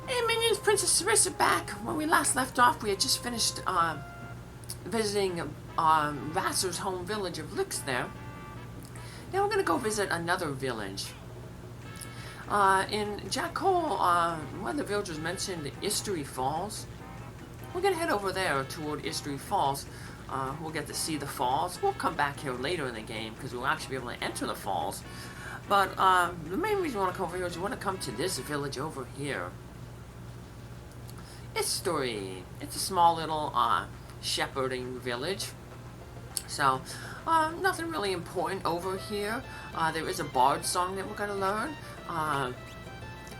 Hey minions, Princess Sarissa back. When we last left off, we had just finished visiting RASAR's home village of Lix there. Now we're going to go visit another village. In Jackal, one of the villagers mentioned Istery Falls. We're going to head over there toward Istery Falls. We'll get to see the falls. We'll come back here later in the game because we'll actually be able to enter the falls. But the main reason we want to come over here is we want to come to this village over here. Istery. It's a small little shepherding village. So, nothing really important over here. There is a bard song that we're going to learn.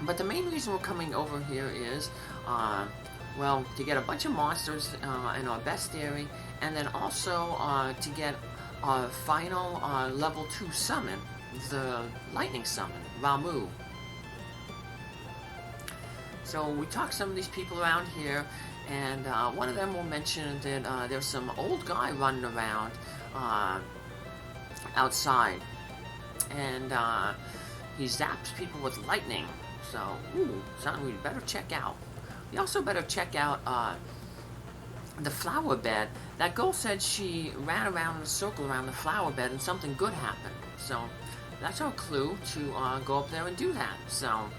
But the main reason we're coming over here is, well, to get a bunch of monsters in our bestiary, and then also to get our final level 2 summon, the lightning summon, Ramu. So we talked to some of these people around here, and one of them will mention that there's some old guy running around outside, and he zaps people with lightning. So, something we better check out. We also better check out the flower bed. That girl said she ran around in a circle around the flower bed and something good happened. So, that's our clue to go up there and do that. So,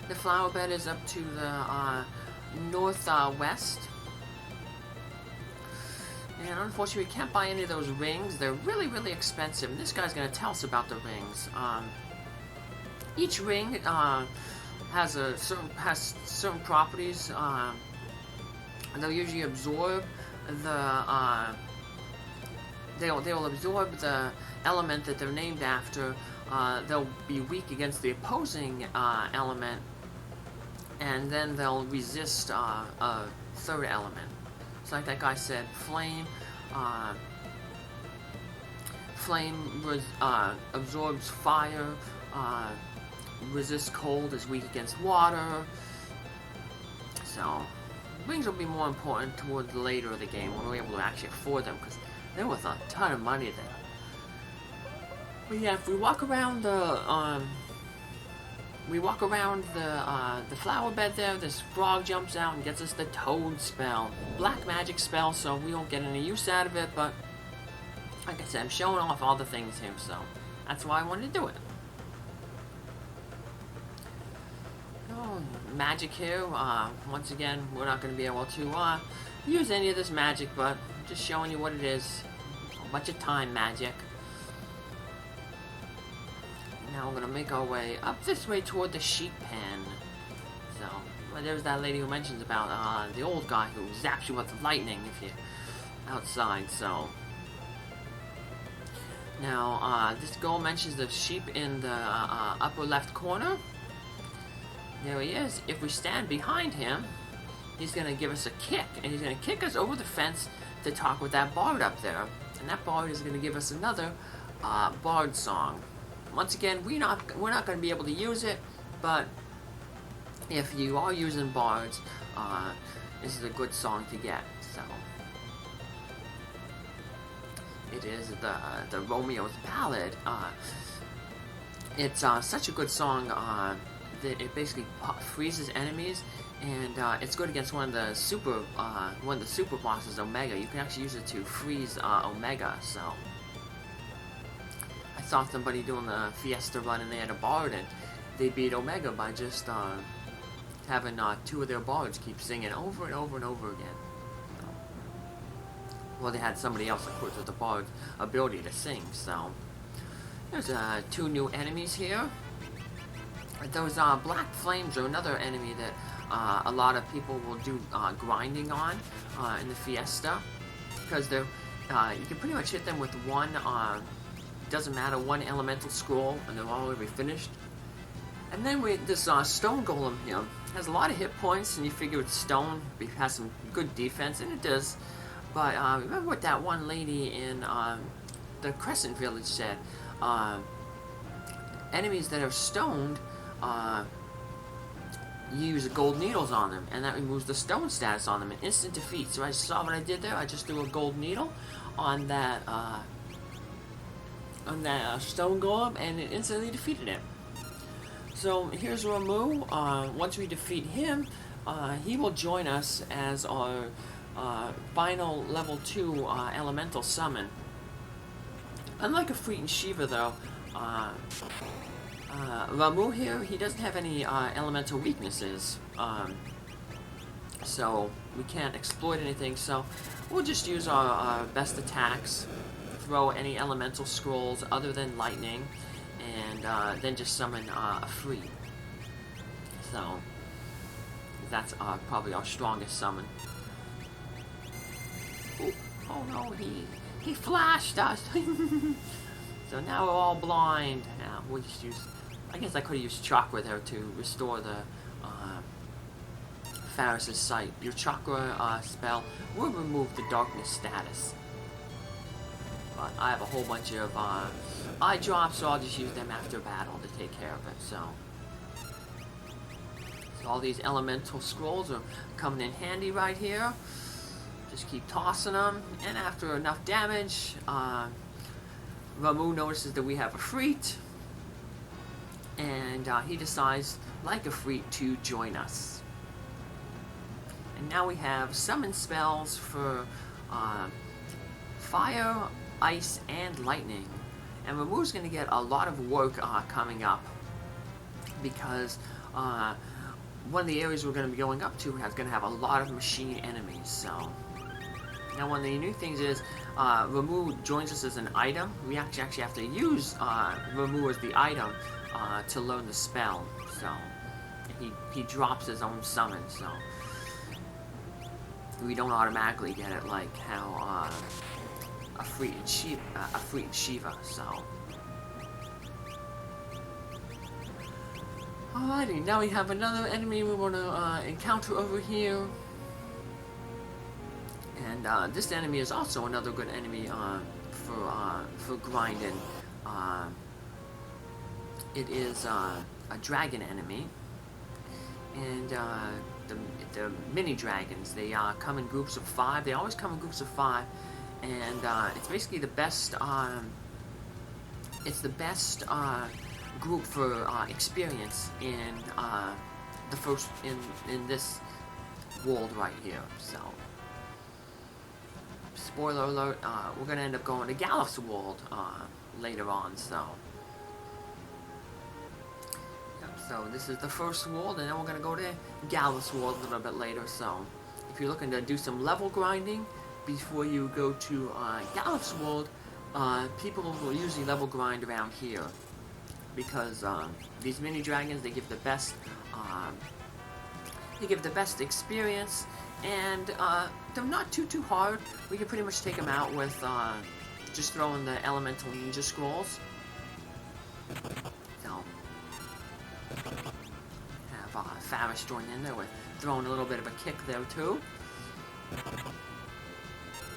the flower bed is up to the northwest. And unfortunately, we can't buy any of those rings. They're really, really expensive. And this guy's going to tell us about the rings. Each ring has certain properties. They'll usually absorb the they'll absorb the element that they're named after. They'll be weak against the opposing element, and then they'll resist a third element. It's like that guy said, flame. Flame absorbs fire. Resists cold, is weak against water. So, rings will be more important towards later of the game when we're able to actually afford them, because they're worth a ton of money there. But yeah, if we walk around the flower bed there, this frog jumps out and gets us the toad spell. Black magic spell, so we don't get any use out of it, but like I said, I'm showing off all the things here, so that's why I wanted to do it. Magic here, once again, we're not going to be able to use any of this magic, but just showing you what it is. A bunch of time magic. Now we're going to make our way up this way toward the sheep pen. So, well, there's that lady who mentions about the old guy who zaps you with lightning if you're outside, so. Now, this girl mentions the sheep in the upper left corner. There he is. If we stand behind him, he's going to give us a kick, and he's going to kick us over the fence to talk with that bard up there. And that bard is going to give us another bard song. Once again, we're not going to be able to use it, but if you are using bards, this is a good song to get. So it is the Romeo's Ballad. It's such a good song. That it basically freezes enemies, and it's good against one of the super bosses, Omega. You can actually use it to freeze Omega. So I saw somebody doing the Fiesta run, and they had a bard, and they beat Omega by just having two of their bards keep singing over and over and over again. So, well, they had somebody else, of course, with the bard's ability to sing. So there's 2 new enemies here. Those black flames are another enemy that a lot of people will do grinding on in the Fiesta, because they're you can pretty much hit them with one doesn't matter, one elemental scroll, and they're already finished. And then this stone golem here has a lot of hit points, and you figure it's stone, it has some good defense, and it does. But remember what that one lady in the Crescent Village said? Enemies that are stoned use gold needles on them, and that removes the stone status on them, an instant defeat. So I saw what I did there. I just threw a gold needle on that stone golem, and it instantly defeated it. So here's Ramu. Once we defeat him, he will join us as our final level 2 elemental summon. Unlike a Freet and Shiva though, Ramu here, he doesn't have any elemental weaknesses. So we can't exploit anything, so we'll just use our best attacks, throw any elemental scrolls other than lightning, and then just summon a Freet. So that's probably our strongest summon. Ooh, oh no, he flashed us! So now we're all blind. Yeah, we'll just use... I guess I could have used chakra there to restore the Faris' sight. Your chakra spell will remove the darkness status. But I have a whole bunch of eye drops, so I'll just use them after battle to take care of it. So all these elemental scrolls are coming in handy right here. Just keep tossing them, and after enough damage, Ramu notices that we have a Freet, and he decides, like a Freet, to join us. And now we have summon spells for fire, ice, and lightning. And Ramu's going to get a lot of work coming up, because one of the areas we're going to be going up to is going to have a lot of machine enemies. So now one of the new things is Ramu joins us as an item. We actually have to use Ramu as the item to learn the spell. So he drops his own summon, so we don't automatically get it like how a Freet and Shiva. So alrighty, now we have another enemy we want to encounter over here. And this enemy is also another good enemy for grinding. It is a dragon enemy, and the mini dragons, they come in groups of 5. They always come in groups of 5, and it's basically the best. It's the best group for experience in the first in this world right here. So. Spoiler alert, we're going to end up going to Gallif's world later on, so. Yep, so this is the first world, and then we're going to go to Gallif's world a little bit later, so. If you're looking to do some level grinding before you go to Gallif's world, people will usually level grind around here. Because these mini dragons, they give the best experience. And they're not too hard. We can pretty much take them out with just throwing the elemental ninja scrolls. So have Faris join in there with throwing a little bit of a kick there too.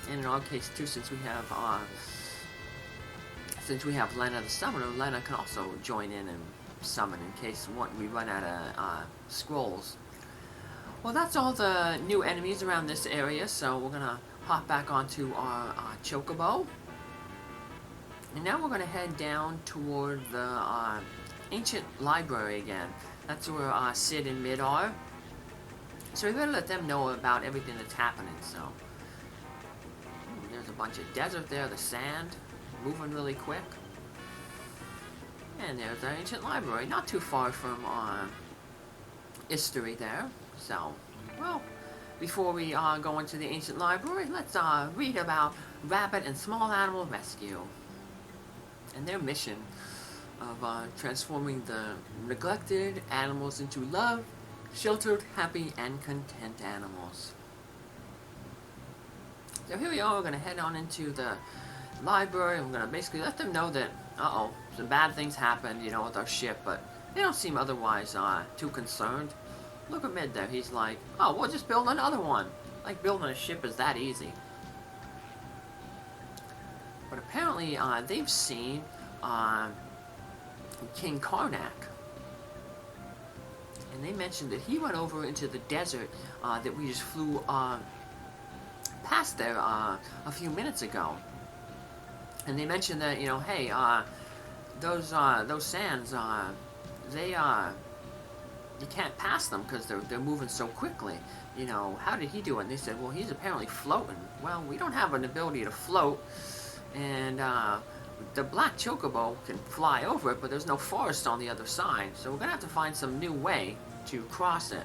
And in our case too, since we have Lena the Summoner, Lena can also join in and summon in case we run out of scrolls. Well, that's all the new enemies around this area, so we're going to hop back onto our chocobo. And now we're going to head down toward the ancient library again. That's where Sid and Mid are. So we better let them know about everything that's happening, so. There's a bunch of desert there, the sand, moving really quick. And there's the ancient library, not too far from history there. So, well, before we go into the ancient library, let's read about Rabbit and Small Animal Rescue and their mission of transforming the neglected animals into loved, sheltered, happy, and content animals. So here we are, we're going to head on into the library, and we're going to basically let them know that, some bad things happened, with our ship, but they don't seem otherwise too concerned. Look at Mid there, he's like, we'll just build another one. Like, building a ship is that easy. But apparently, they've seen King Karnak. And they mentioned that he went over into the desert that we just flew past there a few minutes ago. And they mentioned that, hey, those sands, you can't pass them because they're moving so quickly. You know, how did he do it? And they said, well, he's apparently floating. Well, we don't have an ability to float, and the black chocobo can fly over it, but there's no forest on the other side, so we're gonna have to find some new way to cross it.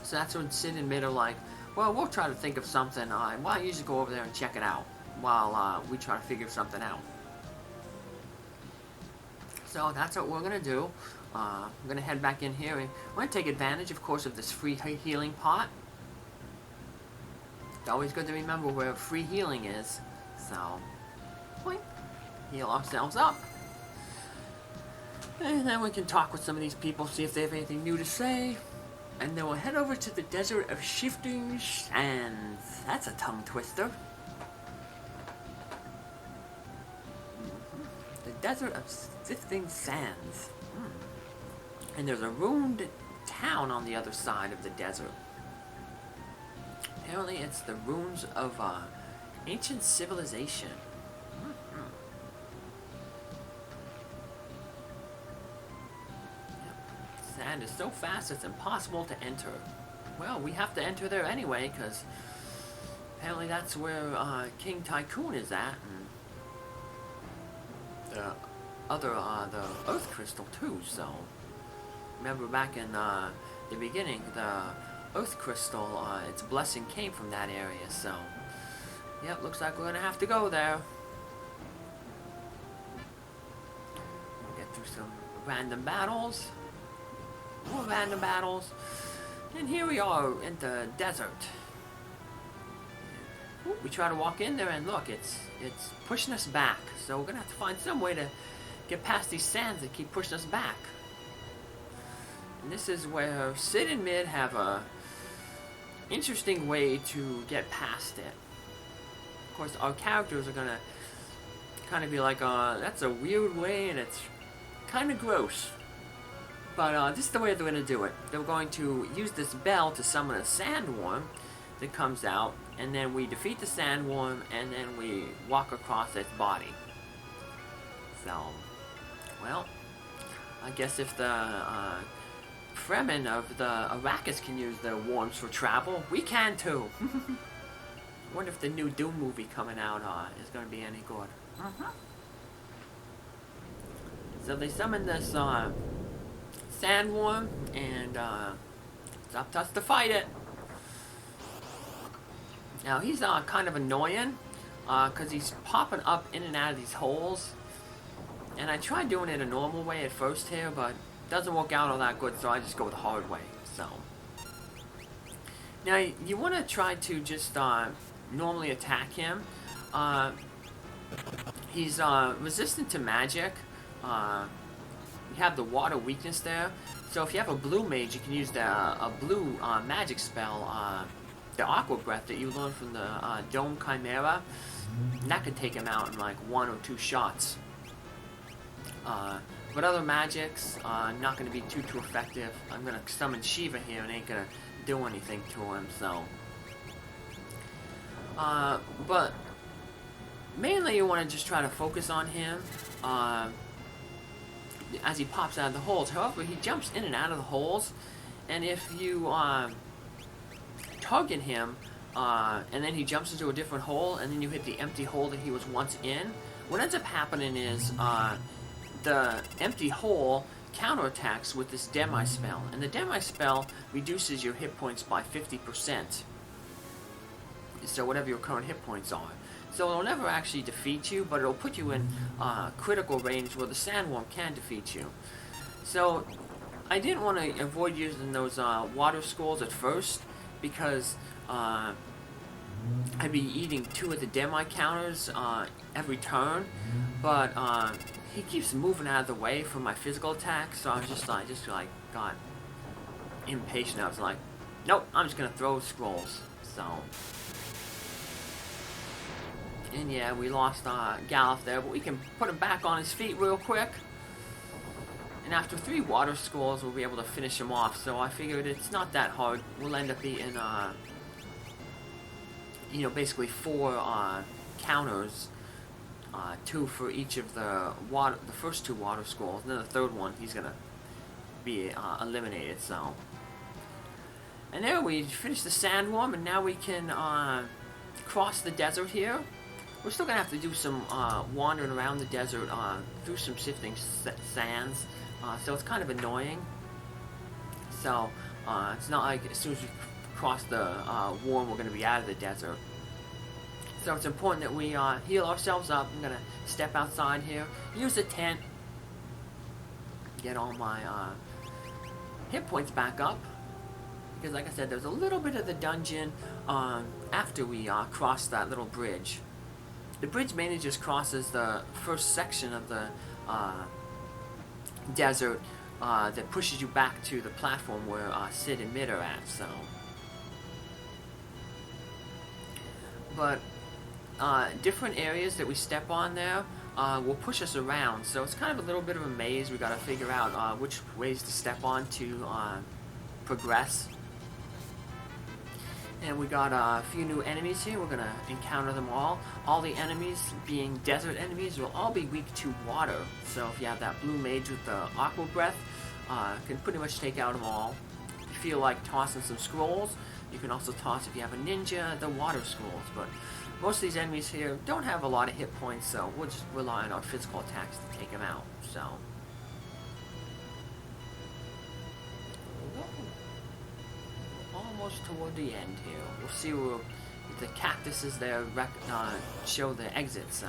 So that's when Sid and Mid are like, well, we'll try to think of something. Why don't you just go over there and check it out while we try to figure something out. So that's what we're gonna do. I'm gonna head back in here, and we're gonna take advantage, of course, of this free healing pot. It's always good to remember where free healing is. So, point, heal ourselves up, and then we can talk with some of these people, see if they have anything new to say, and then we'll head over to the desert of shifting sands. That's a tongue twister. The desert of shifting sands. And there's a ruined town on the other side of the desert. Apparently it's the ruins of ancient civilization. Yep. Sand is so fast it's impossible to enter. Well, we have to enter there anyway, because apparently that's where King Tycoon is at, and the other, the Earth Crystal too, so... Remember back in the beginning, the Earth Crystal, its blessing came from that area, so... Yep, looks like we're gonna have to go there. Get through some random battles. More random battles. And here we are in the desert. Ooh, we try to walk in there and look, it's pushing us back. So we're gonna have to find some way to get past these sands that keep pushing us back. And this is where Sid and Mid have a interesting way to get past it. Of course, our characters are gonna kind of be like, that's a weird way and it's kind of gross. But this is the way they're gonna do it. They're going to use this bell to summon a sandworm that comes out, and then we defeat the sandworm, and then we walk across its body. So, well, I guess if the Fremen of the Arrakis can use their worms for travel, we can too. I wonder if the new Doom movie coming out is going to be any good. So they summon this sandworm, and it's up to us to fight it. Now he's kind of annoying, because he's popping up in and out of these holes. And I tried doing it a normal way at first here, but it doesn't work out all that good, so I just go the hard way. So now you want to try to just normally attack him. He's resistant to magic. You have the water weakness there. So if you have a blue mage, you can use a blue magic spell, the Aqua Breath that you learned from the Dome Chimera. And that could take him out in like 1 or 2 shots. But other magics, not going to be too effective. I'm going to summon Shiva here and ain't going to do anything to him, so... but mainly you want to just try to focus on him as he pops out of the holes. However, he jumps in and out of the holes, and if you target him and then he jumps into a different hole, and then you hit the empty hole that he was once in, what ends up happening is the empty hole counterattacks with this Demi spell, and the Demi spell reduces your hit points by 50%. So whatever your current hit points are. So it'll never actually defeat you, but it'll put you in critical range where the sandworm can defeat you. So I didn't want to avoid using those water skulls at first, because I'd be eating 2 of the Demi counters every turn, but he keeps moving out of the way from my physical attacks, so I was just like got impatient. I was like, nope, I'm just gonna throw scrolls. So, and yeah, we lost Galuf there, but we can put him back on his feet real quick. And after 3 water scrolls, we'll be able to finish him off. So I figured it's not that hard. We'll end up being, you know, basically 4 counters. 2 for each of the first 2 water scrolls, and then the third one he's gonna be eliminated. So, and there we finished the sandworm, and now we can cross the desert here. We're still gonna have to do some wandering around the desert through some shifting sands, so it's kind of annoying. So it's not like as soon as we cross the worm, we're gonna be out of the desert. So it's important that we heal ourselves up. I'm gonna step outside here, use a tent, get all my hit points back up. Because like I said, there's a little bit of the dungeon after we cross that little bridge. The bridge mainly just crosses the first section of the desert that pushes you back to the platform where Sid and Mid are at. So, but different areas that we step on there will push us around. So it's kind of a little bit of a maze. We got to figure out which ways to step on to progress. And we got a few new enemies here. We're gonna encounter them all. All the enemies, being desert enemies, will all be weak to water. So if you have that blue mage with the aqua breath, can pretty much take out them all. If you feel like tossing some scrolls, you can also toss, if you have a ninja, the water scrolls. But most of these enemies here don't have a lot of hit points, so we'll just rely on our physical attacks to take them out. So. Almost toward the end here. We'll see where the cactuses there show the exit. So,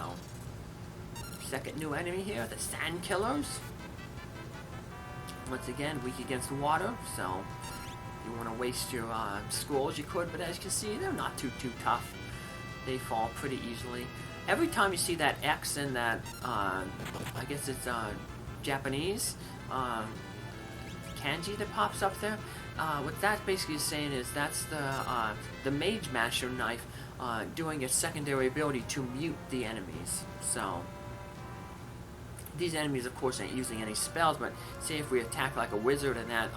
second new enemy here, the sand killers. Once again, weak against water. So, if you want to waste your scrolls, you could. But as you can see, they're not too tough. They fall pretty easily. Every time you see that X in that, I guess it's Japanese kanji that pops up there. What that basically is saying is that's the Mage Masher knife doing its secondary ability to mute the enemies. So these enemies, of course, ain't using any spells, but say if we attack like a wizard and that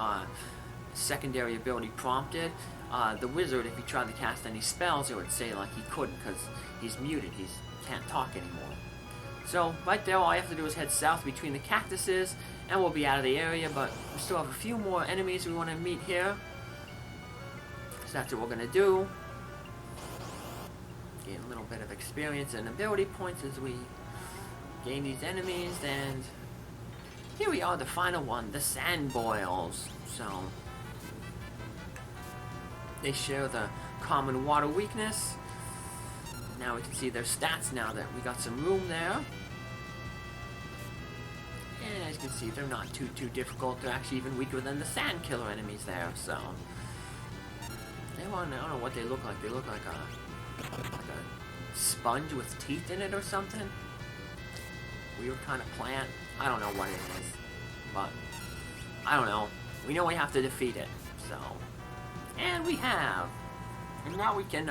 secondary ability prompted, the wizard, if he tried to cast any spells, it would say like he couldn't because he's muted. He can't talk anymore. So right there, all I have to do is head south between the cactuses, and we'll be out of the area, but we still have a few more enemies we want to meet here. So that's what we're going to do. Gain a little bit of experience and ability points as we gain these enemies, and here we are, the final one, the sand boils. So they share the common water weakness. Now we can see their stats now that we got some room there. And as you can see, they're not too difficult. They're actually even weaker than the sand killer enemies there. So I don't know what they look like. They look like a sponge with teeth in it or something. Weird kind of plant. I don't know what it is, but I don't know. We know we have to defeat it. So, and we have. And now we can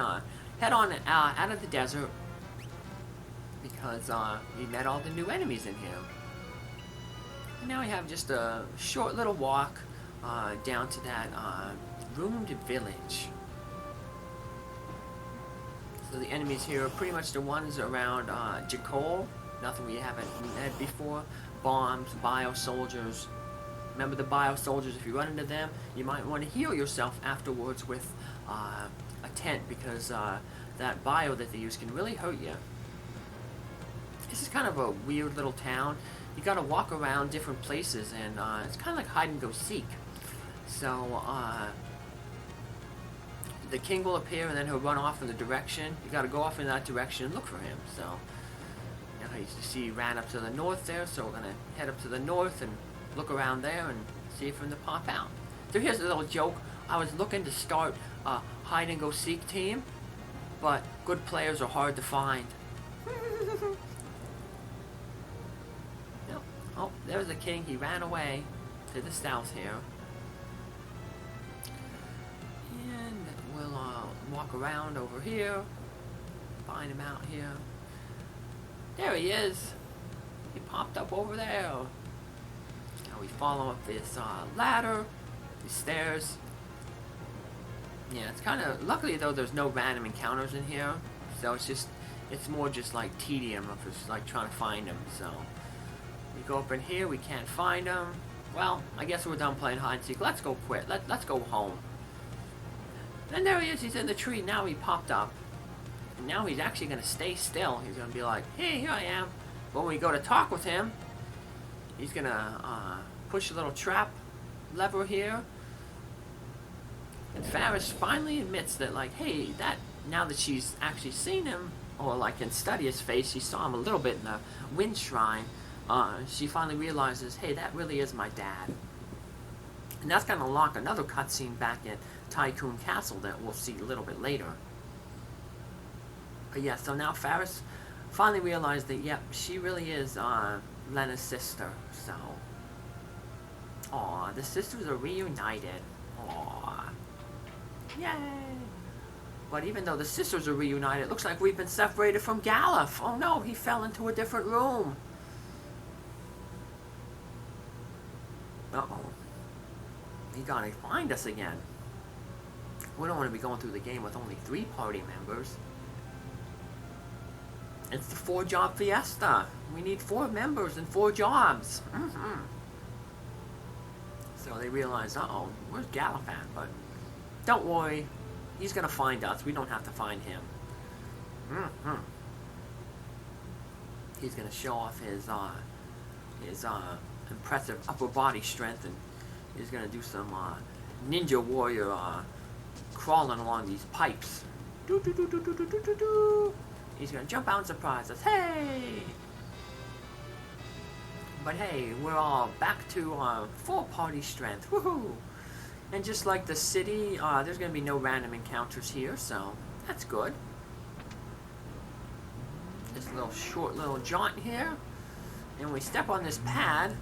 head on out of the desert because we met all the new enemies in here. And now we have just a short little walk down to that ruined village. So the enemies here are pretty much the ones around Jakol. Nothing we haven't met before. Bombs, bio soldiers. Remember the bio soldiers, if you run into them, you might want to heal yourself afterwards with a tent, because that bio that they use can really hurt you. This is kind of a weird little town. You gotta walk around different places, and it's kind of like hide and go seek. So the king will appear, and then he'll run off in the direction. You gotta go off in that direction and look for him. So now you see he ran up to the north there, so we're gonna head up to the north and look around there and see for him to pop out. So here's a little joke. I was looking to start a hide and go seek team, but good players are hard to find. Oh, there's the king. He ran away to the south here. And we'll walk around over here, find him out here. There he is. He popped up over there. Now we follow up this ladder, these stairs. Yeah, it's kind of, luckily though, there's no random encounters in here. So it's more just like tedium of just like trying to find him. So we go up in here, we can't find him. well, I guess we're done playing hide and seek. Let's go quit. Let's go home. And there he is. He's in the tree. Now he popped up. And now he's actually going to stay still. He's going to be like, hey, here I am. But when we go to talk with him, he's going to push a little trap lever here. And Faris finally admits that, like, hey, that now that she's actually seen him, or like can study his face, she saw him a little bit in the wind shrine, she finally realizes, hey, that really is my dad. And that's going to unlock another cutscene back in Tycoon Castle that we'll see a little bit later. But yeah, so now Faris finally realized that, yep, she really is Lena's sister. So, aw, the sisters are reunited. Aw, yay! But even though the sisters are reunited, it looks like we've been separated from Galuf. Oh no, he fell into a different room. Uh-oh. He gotta find us again. We don't want to be going through the game with only 3 party members. It's the 4 Job Fiesta. We need 4 members and 4 jobs. So they realize, uh-oh, where's Galuf at? But don't worry, he's gonna find us. We don't have to find him. He's gonna show off his impressive upper body strength, and he's gonna do some ninja warrior crawling along these pipes. He's gonna jump out and surprise us. Hey! But hey, we're all back to full party strength. Woohoo! And just like the city, there's gonna be no random encounters here, so that's good. This little short little jaunt here, and when we step on this pad,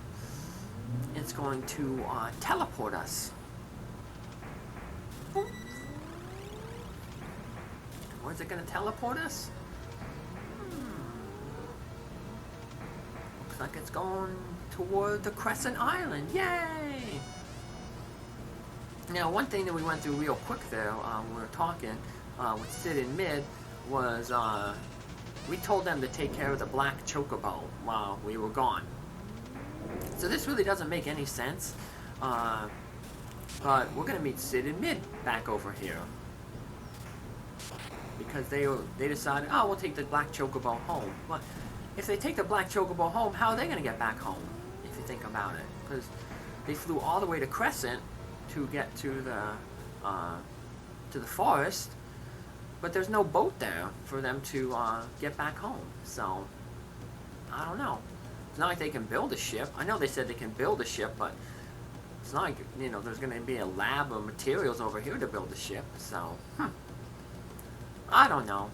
it's going to teleport us. Where's it going to teleport us? Looks like it's going toward the Crescent Island. Yay! Now, one thing that we went through real quick there, when we were talking with Sid and Mid, was we told them to take care of the black chocobo while we were gone. So this really doesn't make any sense, but we're going to meet Sid and Mid back over here. Because they decided, oh, we'll take the black chocobo home. But if they take the black chocobo home, how are they going to get back home, if you think about it? Because they flew all the way to Crescent to get to the forest, but there's no boat there for them to get back home. So, I don't know. It's not like they can build a ship. I know they said they can build a ship, but it's not like, you know, there's going to be a lab of materials over here to build a ship. So, I don't know.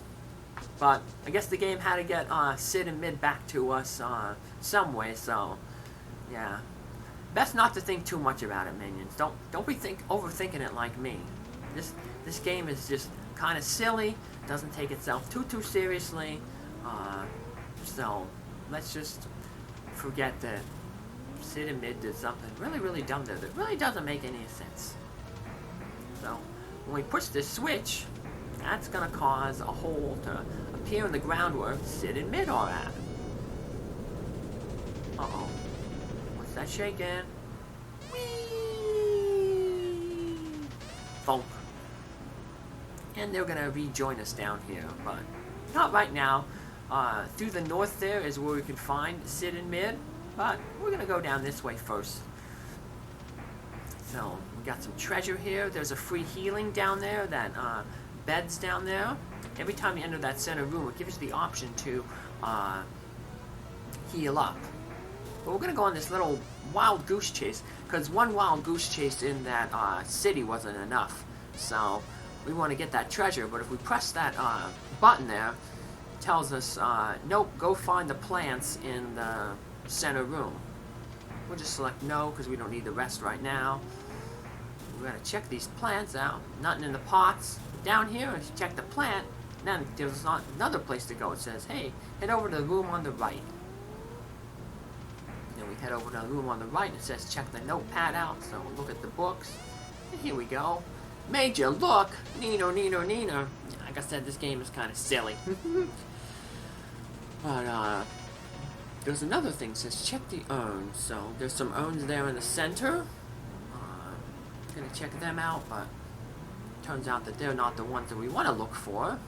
But I guess the game had to get Sid and Mid back to us some way. So, yeah. Best not to think too much about it, minions. Don't be overthinking it like me. This game is just kind of silly. Doesn't take itself too seriously. So let's just forget that Sid and Mid did something really dumb there that really doesn't make any sense. So when we push this switch, that's gonna cause a hole to appear in the ground where Sid and Mid are at. Uh-oh. What's that shaking? Whee! Thunk. And they're gonna rejoin us down here, but not right now. Through the north there is where we can find Sid and Mid, but we're gonna go down this way first. So we got some treasure here. There's a free healing down there, that beds down there. Every time you enter that center room, it gives you the option to heal up. But we're gonna go on this little wild goose chase, because one wild goose chase in that city wasn't enough. So we want to get that treasure, but if we press that button there, it tells us, nope, go find the plants in the center room. We'll just select no, because we don't need the rest right now. We gotta check these plants out. Nothing in the pots. Down here, if you check the plant, then there's another place to go. It says, hey, head over to the room on the right. Then we head over to the room on the right, and it says check the notepad out, so we'll look at the books. And here we go. Major look! Nino. Like I said, this game is kind of silly. But, there's another thing that says check the urns. So there's some urns there in the center. Gonna check them out, but turns out that they're not the ones that we want to look for.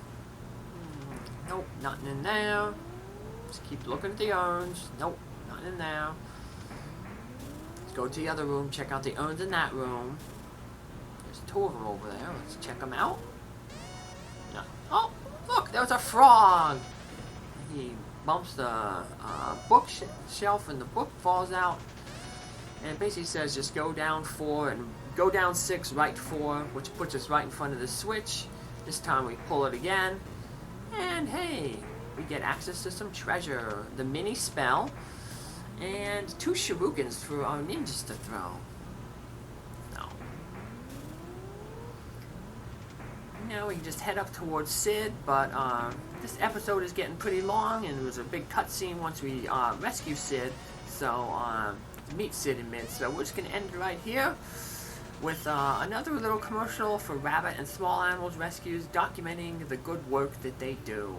Nope, nothing in there. Just keep looking at the urns. Nope, nothing in there. Let's go to the other room, check out the urns in that room. There's 2 of them over there. Let's check them out. No. Oh, look, there's a frog. He bumps the bookshelf and the book falls out. And it basically says just go down 4 and go down 6, right 4, which puts us right in front of the switch. This time we pull it again. And hey, we get access to some treasure. The mini spell. And 2 shurikens for our ninjas to throw. No. Now we can just head up towards Sid, but this episode is getting pretty long, and there was a big cutscene once we rescue Sid. So, meet Sid in mid. So we're just going to end it right here with another little commercial for rabbit and small animals rescues documenting the good work that they do.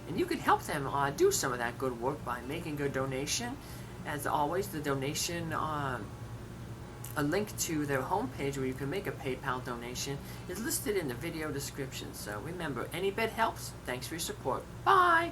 And you can help them do some of that good work by making a donation. As always, the donation, a link to their homepage where you can make a PayPal donation is listed in the video description. So remember, any bit helps. Thanks for your support. Bye!